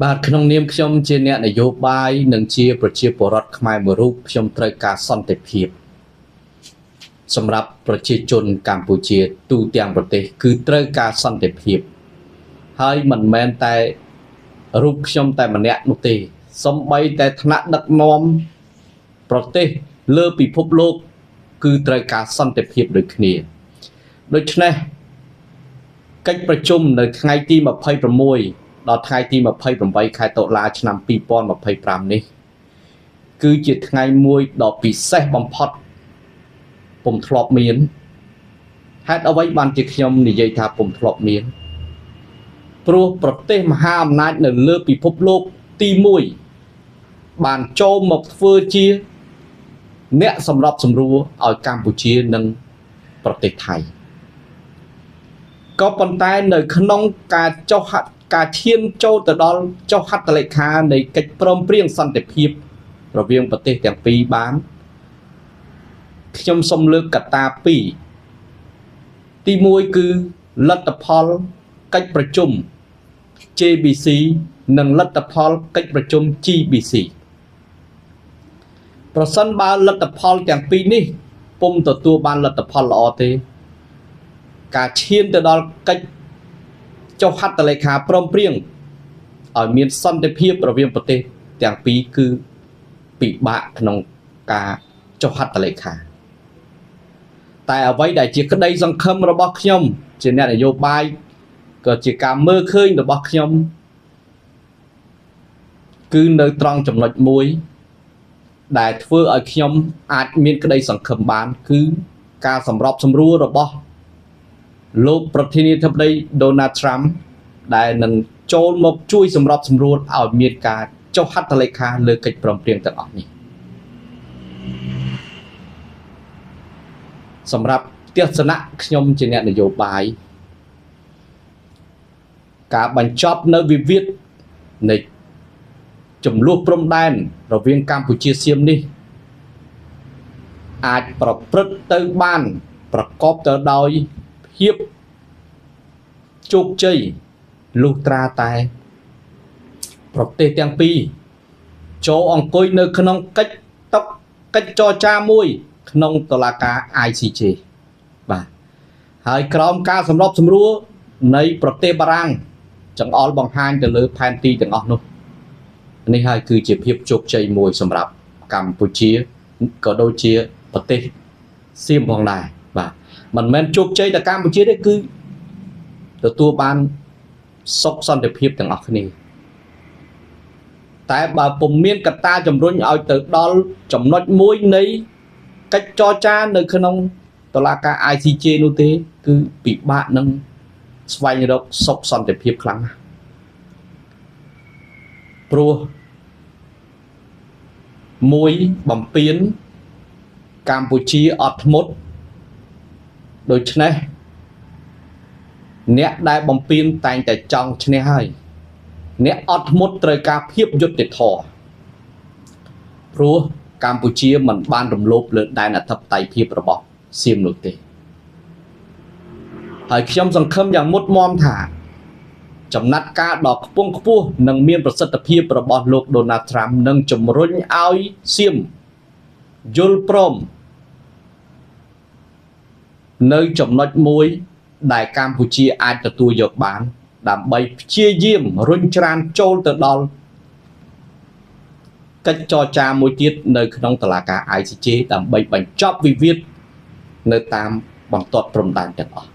បាទក្នុងនាមខ្ញុំជាអ្នកនយោបាយនិងជាប្រជាពលរដ្ឋខ្មែរមួយរូបខ្ញុំត្រូវការសន្តិភាពសម្រាប់ប្រជាជនកម្ពុជាទូទាំងប្រទេសគឺត្រូវការសន្តិភាពហើយមិនមែនតែរូបខ្ញុំតែម្នាក់នោះទេសូម្បីតែថ្នាក់ដឹកនាំប្រទេសលើពិភពលោកគឺត្រូវការសន្តិភាពដូចគ្នាដូច្នេះកិច្ចប្រជុំនៅថ្ងៃទី26ដល់ថ្ងៃទី28ខែតុលាឆ្នាំ2025នេះគឺជាថ្ងៃមួយដ៏ពិសេសបំផុតពុំធ្លាប់មានហេតុអ្វីបានជាខ្ញុំនិយាយថាពុំធ្លាប់មានព្រោះប្រទេសមហាអំណាចនៅលើពិភពលោកទី1បានចូលមកធ្វើជាអ្នកសម្របសម្រួលឲ្យកម្ពុជានិងប្រទេសថៃក៏ប៉ុន្តែនៅក្នុងការឈានចូលទៅដល់ចុះហត្ថលេខានៃកិច្ចព្រមព្រៀងសន្តិភាពរវាងប្រទេសទាំងពីរបានខ្ញុំសូមលើកកត្តា2ទី1គឺលទ្ធផលកិច្ចប្រជុំ JBC និងលទ្ធផលកិច្ចប្រជុំ GBC ប្រសិនបើលទ្ធផលទាំងពីរនេះពុំទទួលបានលទ្ធផលល្អទេការឈានទៅដល់កិច្ចចុះហត្ថលេខាព្រមព្រៀងឲ្យមានសន្តិភាពរវាងប្រទេសទាំងពីរគឺពិបាកក្នុងការចុះហត្ថលេខាតែអ្វីដែលជាក្តីសង្ឃឹមរបស់ខ្ញុំជាអ្នកនយោបាយក៏ជាការមើលឃើញរបស់ខ្ញុំគឺនៅត្រង់ចំណុចមួយដែលធ្វើឲ្យខ្ញុំអាចមានក្តីសង្ឃឹមបានគឺការសម្របសម្រួលរបស់លោកប្រធានាធិបតី Donald Trump ដែលនឹងចូលមកជួយសម្របសម្រួលឲ្យមានការចុះហត្ថលេខាលើកិច្ចព្រមព្រៀងទាំងអស់នេះសម្រាប់ទស្សនៈខ្ញុំជាអ្នកនយោបាយការបញ្ចប់នៅវិវាទនៃចំនួនព្រំដែនរវាងកម្ពុជាសៀមនេះអាចប្រព្រឹត្តទៅបានប្រកបទៅដោយភាពជោគជ័យលុះត្រាតែប្រទេសទាំងពីរចូលអង្គុយនៅក្នុងកិច្ចចរចាមួយក្នុងតុលាការ ICJ បាទហើយក្រោមការសម្របសម្រួលនៃប្រទេសបារាំងចង្អុលបង្ហាញទៅលើផែនទីទាំងអស់នោះនេះហើយគឺជាភាពជោគជ័យមួយសម្រាប់កម្ពុជាក៏ដូចជាប្រទេសសៀមផងដែរបាទមិនមែនជោគជ័យតែកម្ពុជាទេគឺទទួលបានសុខសន្តិភាពទាំងអស់គ្នាតែបើពុំមានកត្តាជំរុញឲ្យទៅដល់ចំណុចមួយនៃកិច្ចចរចានៅក្នុងតុលាការ ICJ នោះទេគឺពិបាកនឹងស្វែងរកសុខសន្តិភាពខ្លាំងណាស់ព្រោះមួយបំពេញកម្ពុជាអត់ធ្មត់ដូច្នេះអ្នកដែលបំពេញតែងតែចង់ឈ្នះហើយអ្នកអត់ធ្មត់ត្រូវការភាពយុត្តិធម៌ព្រោះកម្ពុជាមិនបានរំលោភលើដែនអធិបតេយ្យភាពរបស់សៀមនោះទេហើយខ្ញុំសង្ឃឹមយ៉ាងមុតមមថាចំណាត់ការដ៏ខ្ពង់ខ្ពស់និងមានប្រសិទ្ធភាពរបស់លោក Donald Trump នឹងជំរុញឲ្យសៀមយល់ព្រមនៅចំណុចមួយដែលកម្ពុជាអាចទទួលយកបានដើម្បីព្យាយាមរុញច្រានចូលទៅដល់កិច្ចចរចាមួយទៀតនៅក្នុងតុលាការ ICJ ដើម្បីបញ្ចប់វិវាទនៅតាមបន្ទាត់ព្រំដែនទាំងអស់